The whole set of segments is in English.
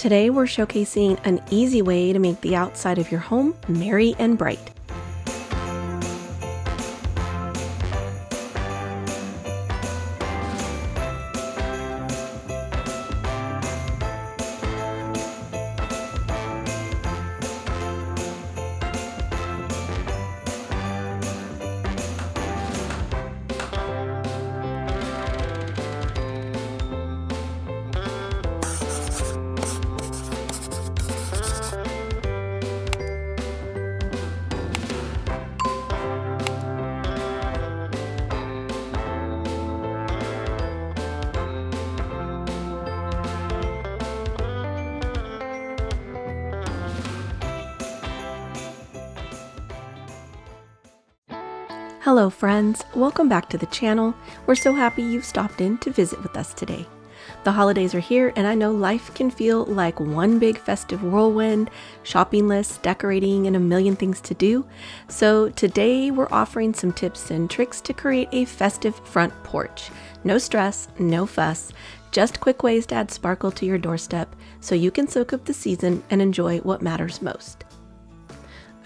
Today we're showcasing an easy way to make the outside of your home merry and bright. Hello friends, welcome back to the channel. We're so happy you've stopped in to visit with us today. The holidays are here and I know life can feel like one big festive whirlwind, shopping lists, decorating, and a million things to do. So today we're offering some tips and tricks to create a festive front porch. No stress, no fuss, just quick ways to add sparkle to your doorstep so you can soak up the season and enjoy what matters most.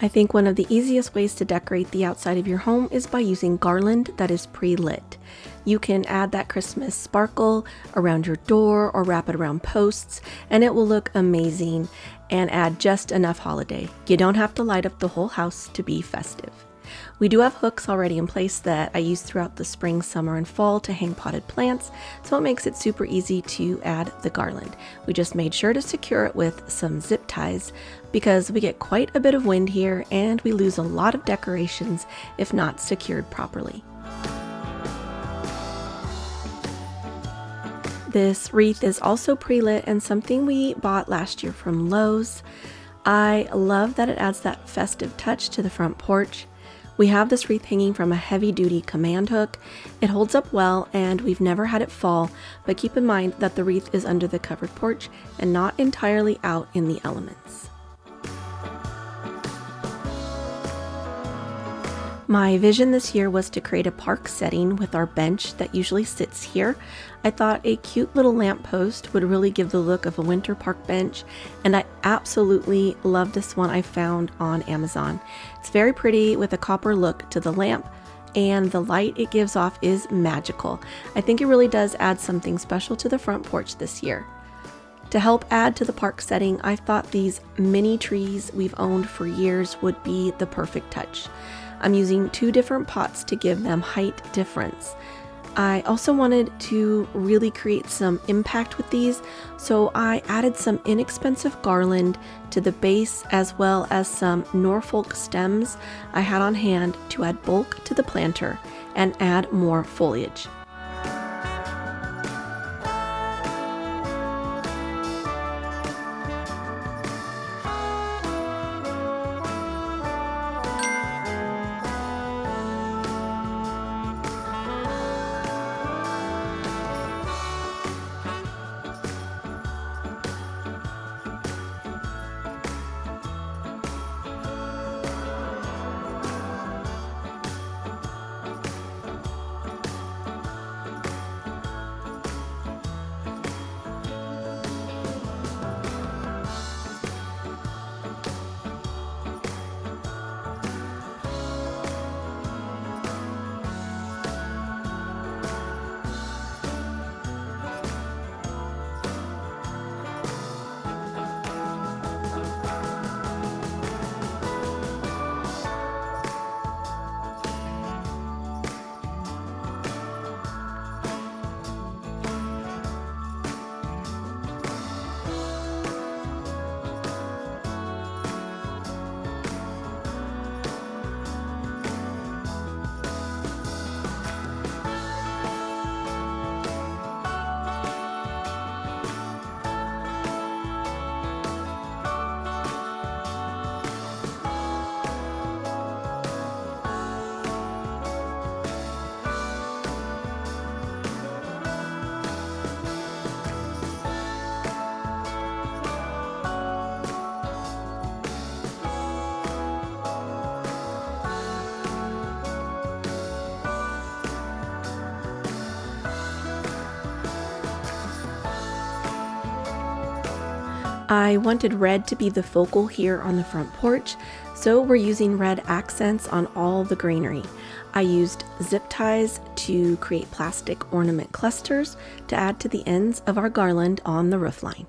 I think one of the easiest ways to decorate the outside of your home is by using garland that is pre-lit. You can add that Christmas sparkle around your door or wrap it around posts, and it will look amazing and add just enough holiday. You don't have to light up the whole house to be festive. We do have hooks already in place that I use throughout the spring, summer, and fall to hang potted plants, so it makes it super easy to add the garland. We just made sure to secure it with some zip ties because we get quite a bit of wind here and we lose a lot of decorations if not secured properly. This wreath is also pre-lit and something we bought last year from Lowe's. I love that it adds that festive touch to the front porch. We have this wreath hanging from a heavy-duty command hook. It holds up well and we've never had it fall, but keep in mind that the wreath is under the covered porch and not entirely out in the elements. My vision this year was to create a park setting with our bench that usually sits here. I thought a cute little lamppost would really give the look of a winter park bench, and I absolutely love this one I found on Amazon. It's very pretty with a copper look to the lamp, and the light it gives off is magical. I think it really does add something special to the front porch this year. To help add to the park setting, I thought these mini trees we've owned for years would be the perfect touch. I'm using 2 different pots to give them height difference. I also wanted to really create some impact with these, so I added some inexpensive garland to the base as well as some Norfolk stems I had on hand to add bulk to the planter and add more foliage. I wanted red to be the focal here on the front porch, so we're using red accents on all the greenery. I used zip ties to create plastic ornament clusters to add to the ends of our garland on the roofline.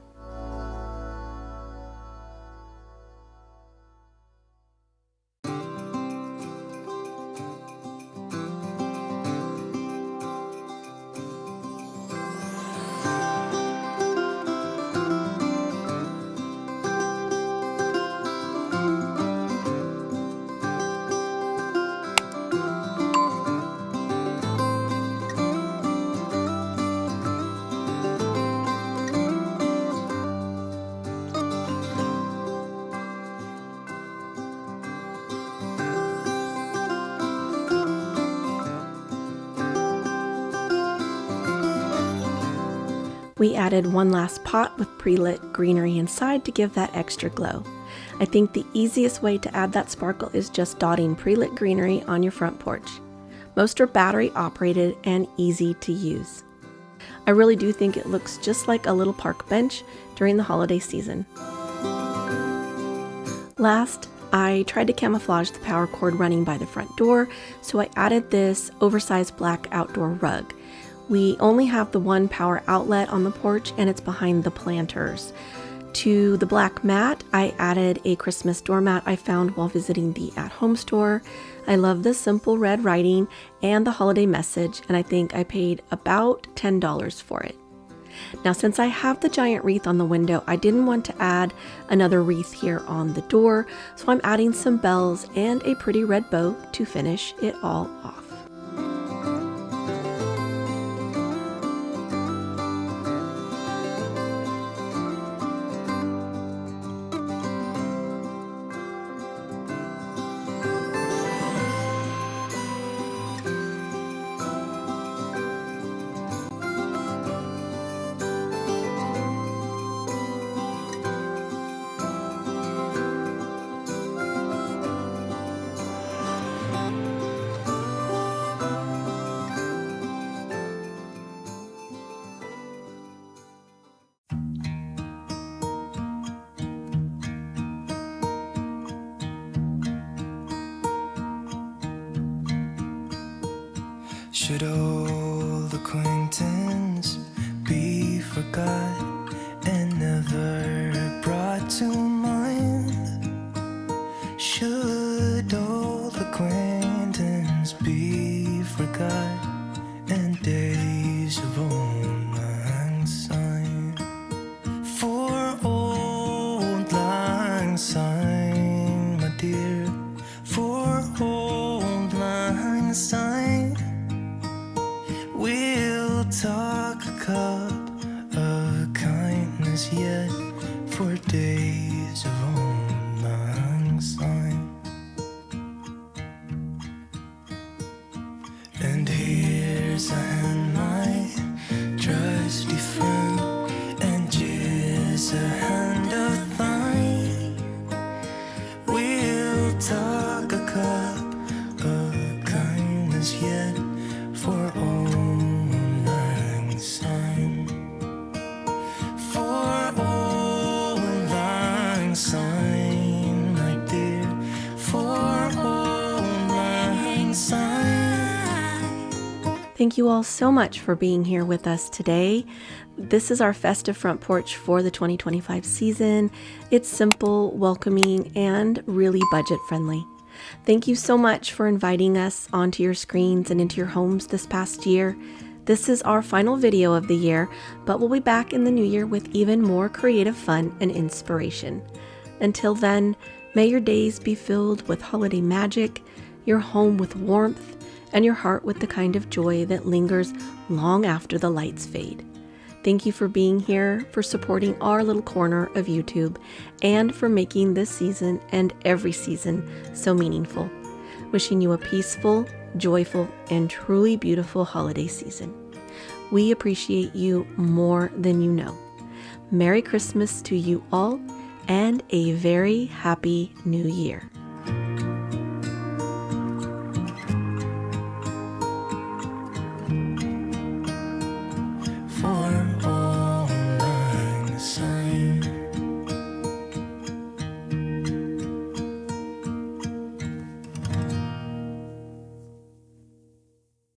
We added one last pot with pre-lit greenery inside to give that extra glow. I think the easiest way to add that sparkle is just dotting pre-lit greenery on your front porch. Most are battery operated and easy to use. I really do think it looks just like a little park bench during the holiday season. Last, I tried to camouflage the power cord running by the front door, so I added this oversized black outdoor rug. We only have the one power outlet on the porch and it's behind the planters. To the black mat, I added a Christmas doormat I found while visiting the at-home store. I love the simple red writing and the holiday message, and I think I paid about $10 for it. Now, since I have the giant wreath on the window, I didn't want to add another wreath here on the door, so I'm adding some bells and a pretty red bow to finish it all off. Should old acquaintance be forgot and never brought to mind? Should old acquaintance be forgot and days of old lang syne? For old lang syne, my dear, for old lang syne, we'll talk a cup of kindness yet for days of old lang syne. And here's a hand, my trusty friend, and here's a hand of thine. We'll talk a cup of kindness yet for old lang syne. For old lang syne, my dear, for old lang syne. Thank you all so much for being here with us today. This is our festive front porch for the 2025 season. It's simple, welcoming, and really budget friendly. Thank you so much for inviting us onto your screens and into your homes this past year. This is our final video of the year, but we'll be back in the new year with even more creative fun and inspiration. Until then, may your days be filled with holiday magic, your home with warmth, and your heart with the kind of joy that lingers long after the lights fade. Thank you for being here, for supporting our little corner of YouTube, and for making this season and every season so meaningful. Wishing you a peaceful, joyful, and truly beautiful holiday season. We appreciate you more than you know. Merry Christmas to you all, and a very happy New Year.